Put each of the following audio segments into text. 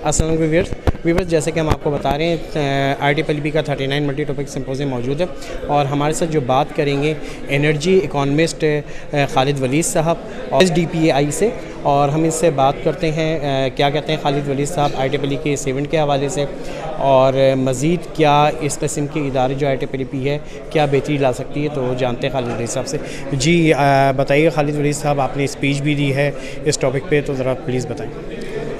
अस्सलाम वालेकुम, जैसे कि हम आपको बता रहे हैं IEEE का 39 मल्टी टॉपिक सिंपोजियम मौजूद है और हमारे साथ जो बात करेंगे एनर्जी इकोनॉमिस्ट खालिद वलीद साहब और SDPAI से, और हम इससे बात करते हैं क्या कहते हैं खालिद वलीद साहब IEEE के इस इवेंट के हवाले से, और मज़ीद क्या इस किस्म के इदारे जो IEEE है क्या बेहतरी ला सकती है। तो जानते हैं खालिद वलीद साहब से। जी बताइए खालिद वलीद साहब, आपने स्पीच भी दी है इस टॉपिक पे, तो ज़रा प्लीज़ बताएं।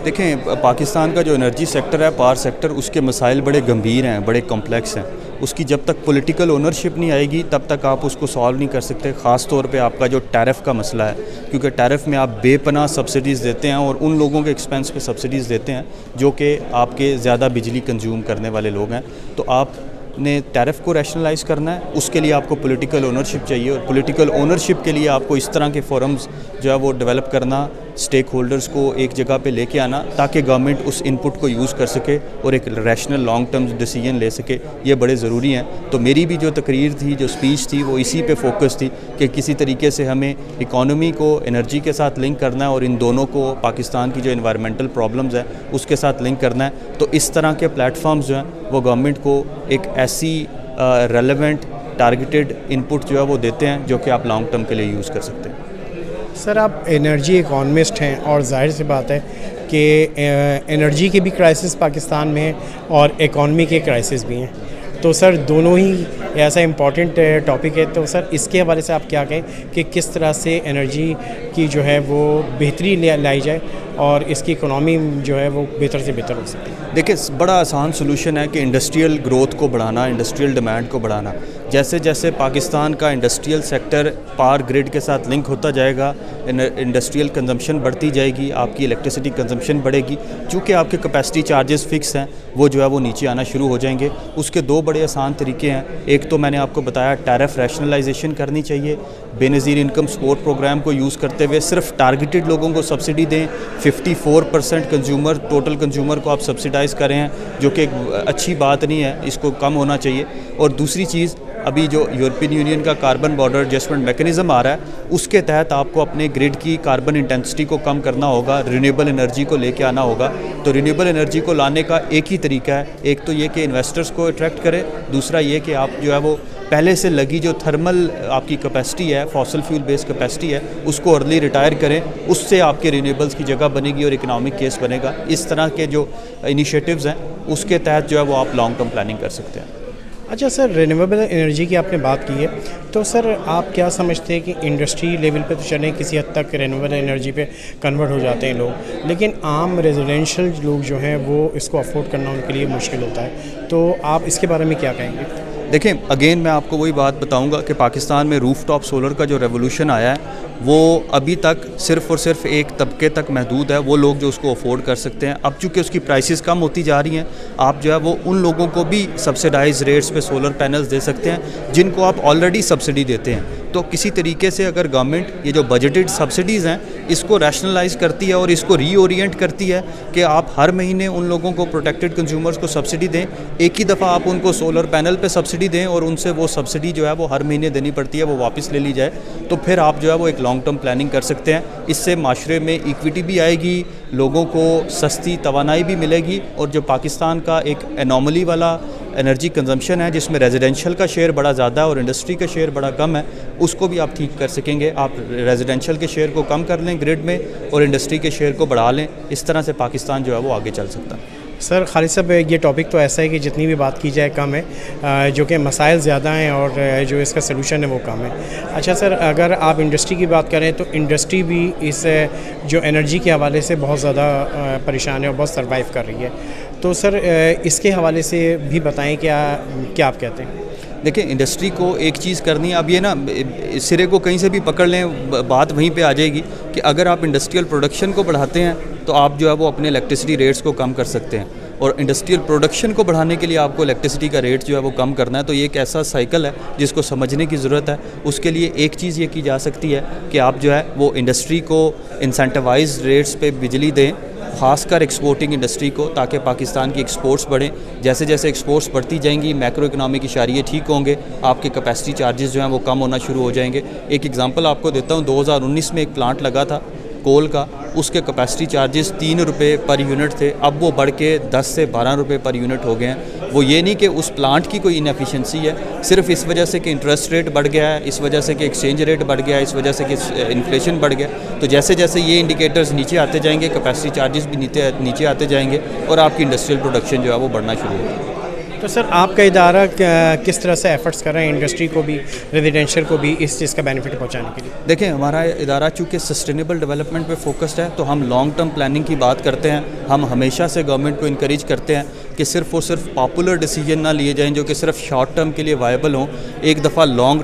देखें, पाकिस्तान का जो एनर्जी सेक्टर है, पावर सेक्टर, उसके मसाइल बड़े गंभीर हैं, बड़े कॉम्प्लेक्स हैं। उसकी जब तक पॉलिटिकल ओनरशिप नहीं आएगी तब तक आप उसको सॉल्व नहीं कर सकते। ख़ास तौर पे आपका जो टैरिफ का मसला है, क्योंकि टैरिफ में आप बेपनाह सब्सिडीज़ देते हैं और उन लोगों के एक्सपेंस पे सब्सिडीज़ देते हैं जो कि आपके ज़्यादा बिजली कंज्यूम करने वाले लोग हैं। तो आपने टैरिफ को रैशनलाइज़ करना है, उसके लिए आपको पॉलिटिकल ओनरशिप चाहिए, और पॉलिटिकल ओनरशिप के लिए आपको इस तरह के फोरम्स जो है वो डेवलप करना, स्टेक होल्डर्स को एक जगह पे लेके आना ताकि गवर्नमेंट उस इनपुट को यूज़ कर सके और एक रैशनल लॉन्ग टर्म डिसीजन ले सके। ये बड़े ज़रूरी हैं। तो मेरी भी जो तकरीर थी, जो स्पीच थी, वो इसी पे फोकस थी कि किसी तरीके से हमें इकॉनमी को एनर्जी के साथ लिंक करना है और इन दोनों को पाकिस्तान की जो इन्वायरमेंटल प्रॉब्लम्स है उसके साथ लिंक करना है। तो इस तरह के प्लेटफॉर्म्स जो हैं वो गवर्नमेंट को एक ऐसी रेलेवेंट टारगेटेड इनपुट जो है वो देते हैं जो कि आप लॉन्ग टर्म के लिए यूज़ कर सकते हैं। सर, आप एनर्जी इकोनॉमिस्ट हैं और जाहिर सी बात है कि एनर्जी की भी क्राइसिस पाकिस्तान में है और इकॉनमी के क्राइसिस भी हैं। तो सर दोनों ही ऐसा इम्पॉर्टेंट टॉपिक है, तो सर इसके हवाले से आप क्या कहें कि किस तरह से एनर्जी की जो है वो बेहतरी लाई जाए और इसकी इकोनॉमी जो है वो बेहतर से बेहतर हो सके। देखिए, बड़ा आसान सोल्यूशन है कि इंडस्ट्रियल ग्रोथ को बढ़ाना, इंडस्ट्रियल डिमांड को बढ़ाना। जैसे जैसे पाकिस्तान का इंडस्ट्रियल सेक्टर पावर ग्रिड के साथ लिंक होता जाएगा, इंडस्ट्रियल कंजम्पशन बढ़ती जाएगी, आपकी इलेक्ट्रिसिटी कंजम्पशन बढ़ेगी। चूँकि आपके कैपेसिटी चार्जेस फिक्स हैं, वो जो है वो नीचे आना शुरू हो जाएंगे। उसके दो बड़े आसान तरीके हैं। एक तो मैंने आपको बताया, टैरिफ रैशनलाइजेशन करनी चाहिए। बेनज़ीर इनकम सपोर्ट प्रोग्राम को यूज़ करते हुए सिर्फ टारगेटेड लोगों को सब्सिडी दें। 54% कंज्यूमर, टोटल कंज्यूमर को आप सब्सिडाइज़ करें हैं, जो कि अच्छी बात नहीं है, इसको कम होना चाहिए। और दूसरी चीज़, अभी जो यूरोपियन यूनियन का कार्बन बॉर्डर एडजस्टमेंट मैकेनिज़्म आ रहा है, उसके तहत आपको अपने ग्रिड की कार्बन इंटेंसिटी को कम करना होगा, रिन्यूएबल एनर्जी को लेके आना होगा। तो रिन्यूएबल एनर्जी को लाने का एक ही तरीका है, एक तो ये कि इन्वेस्टर्स को अट्रैक्ट करें, दूसरा ये कि आप जो है वो पहले से लगी जो थर्मल आपकी कैपेसिटी है, फॉसल फ्यूल बेस्ड कैपेसिटी है, उसको अर्ली रिटायर करें। उससे आपके रिन्यूएबल्स की जगह बनेगी और इकोनॉमिक केस बनेगा। इस तरह के जो इनिशिएटिव्स हैं उसके तहत जो है वो आप लॉन्ग टर्म प्लानिंग कर सकते हैं। अच्छा सर, रिन्यूएबल एनर्जी की आपने बात की है, तो सर आप क्या समझते हैं कि इंडस्ट्री लेवल पे तो चलें किसी हद तक रिन्यूएबल एनर्जी पे कन्वर्ट हो जाते हैं लोग, लेकिन आम रेजिडेंशियल लोग जो हैं वो इसको अफोर्ड करना उनके लिए मुश्किल होता है। तो आप इसके बारे में क्या कहेंगे? देखें, अगेन मैं आपको वही बात बताऊंगा कि पाकिस्तान में रूफटॉप सोलर का जो रेवोल्यूशन आया है वो अभी तक सिर्फ़ और सिर्फ एक तबके तक महदूद है, वो लोग जो उसको अफोर्ड कर सकते हैं। अब चूँकि उसकी प्राइसेस कम होती जा रही हैं, आप जो है वो उन लोगों को भी सब्सिडाइज रेट्स पे सोलर पैनल्स दे सकते हैं जिनको आप ऑलरेडी सब्सिडी देते हैं। तो किसी तरीके से अगर गवर्नमेंट ये जो बजटेड सब्सिडीज़ हैं इसको रैशनलाइज करती है और इसको रीओरिएंट करती है कि आप हर महीने उन लोगों को, प्रोटेक्टेड कंज्यूमर्स को सब्सिडी दें, एक ही दफ़ा आप उनको सोलर पैनल पे सब्सिडी दें और उनसे वो सब्सिडी जो है वो हर महीने देनी पड़ती है, वो वापस ले ली जाए, तो फिर आप जो है वो एक लॉन्ग टर्म प्लानिंग कर सकते हैं। इससे माशरे में इक्विटी भी आएगी, लोगों को सस्ती तवानाई भी मिलेगी, और जो पाकिस्तान का एक एनॉमली वाला एनर्जी कंजम्पशन है जिसमें रेजिडेंशियल का शेयर बड़ा ज़्यादा है और इंडस्ट्री का शेयर बड़ा कम है, उसको भी आप ठीक कर सकेंगे। आप रेजिडेंशियल के शेयर को कम कर लें ग्रिड में और इंडस्ट्री के शेयर को बढ़ा लें, इस तरह से पाकिस्तान जो है वो आगे चल सकता है। सर खालिद साहब, ये टॉपिक तो ऐसा है कि जितनी भी बात की जाए कम है, जो कि मसाइल ज़्यादा हैं और जो इसका सलूशन है वो कम है। अच्छा सर, अगर आप इंडस्ट्री की बात करें तो इंडस्ट्री भी इस जो एनर्जी के हवाले से बहुत ज़्यादा परेशान है और बहुत सर्वाइव कर रही है। तो सर इसके हवाले से भी बताएं, क्या आप कहते हैं? देखिए, इंडस्ट्री को एक चीज़ करनी है। अब ये ना सिरे को कहीं से भी पकड़ लें, बात वहीं पे आ जाएगी कि अगर आप इंडस्ट्रियल प्रोडक्शन को बढ़ाते हैं तो आप जो है वो अपने इलेक्ट्रिसिटी रेट्स को कम कर सकते हैं। और इंडस्ट्रियल प्रोडक्शन को बढ़ाने के लिए आपको इलेक्ट्रिसिटी का रेट जो है वो कम करना है। तो ये एक ऐसा साइकिल है जिसको समझने की ज़रूरत है। उसके लिए एक चीज़ ये की जा सकती है कि आप जो है वो इंडस्ट्री को इंसेंटिवाइज रेट्स पे बिजली दें, ख़ासकर एक्सपोर्टिंग इंडस्ट्री को, ताकि पाकिस्तान की एक्सपोर्ट्स बढ़ें। जैसे जैसे एक्सपोर्ट्स बढ़ती जाएंगी, मैक्रो इकनॉमिक इशारे ठीक होंगे, आपके कैपेसिटी चार्जेस जो हैं वो कम होना शुरू हो जाएंगे। एक एग्जांपल आपको देता हूँ, 2019 में एक प्लांट लगा था कोल का, उसके कैपेसिटी चार्जेस 3 रुपये पर यूनिट थे, अब वो बढ़ के 10 से 12 रुपये पर यूनिट हो गए हैं। वो ये नहीं कि उस प्लांट की कोई इनएफिशिएंसी है, सिर्फ इस वजह से कि इंटरेस्ट रेट बढ़ गया है, इस वजह से कि एक्सचेंज रेट बढ़ गया है, इस वजह से कि इन्फ्लेशन बढ़ गया। तो जैसे जैसे ये इंडिकेटर्स नीचे आते जाएंगे, कैपेसिटी चार्जेस भी नीचे आते जाएंगे और आपकी इंडस्ट्रियल प्रोडक्शन जो है वो बढ़ना शुरू होगी। तो सर आपका इदारा किस तरह से एफर्ट्स कर रहा है इंडस्ट्री को भी, रेजिडेंशियल को भी इस चीज़ का बेनिफिट पहुंचाने के लिए? देखें, हमारा इदारा चूँकि सस्टेनेबल डेवलपमेंट पे फोकस्ड है, तो हम लॉन्ग टर्म प्लानिंग की बात करते हैं। हम हमेशा से गवर्नमेंट को इनकरेज करते हैं कि सिर्फ और सिर्फ पॉपुलर डिसीजन ना लिए जाएं जो कि सिर्फ शॉर्ट टर्म के लिए वायबल हों। एक दफ़ा लॉन्ग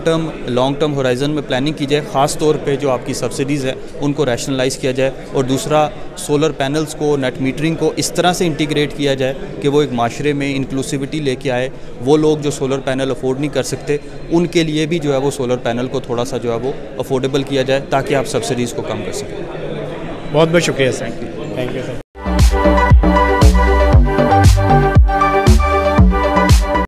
टर्म होराइजन में प्लानिंग की जाए, ख़ास तौर पे जो आपकी सब्सिडीज़ है उनको रैशनलाइज़ किया जाए। और दूसरा, सोलर पैनल्स को, नेट मीटरिंग को इस तरह से इंटीग्रेट किया जाए कि वो एक माशरे में इंक्लूसिविटी लेके आए। वो लोग जो सोलर पैनल अफोर्ड नहीं कर सकते, उनके लिए भी जो है वो सोलर पैनल को थोड़ा सा जो है वो अफोर्डेबल किया जाए, ताकि आप सब्सिडीज़ को कम कर सकें। बहुत बहुत शुक्रिया सर, थैंक यू सर।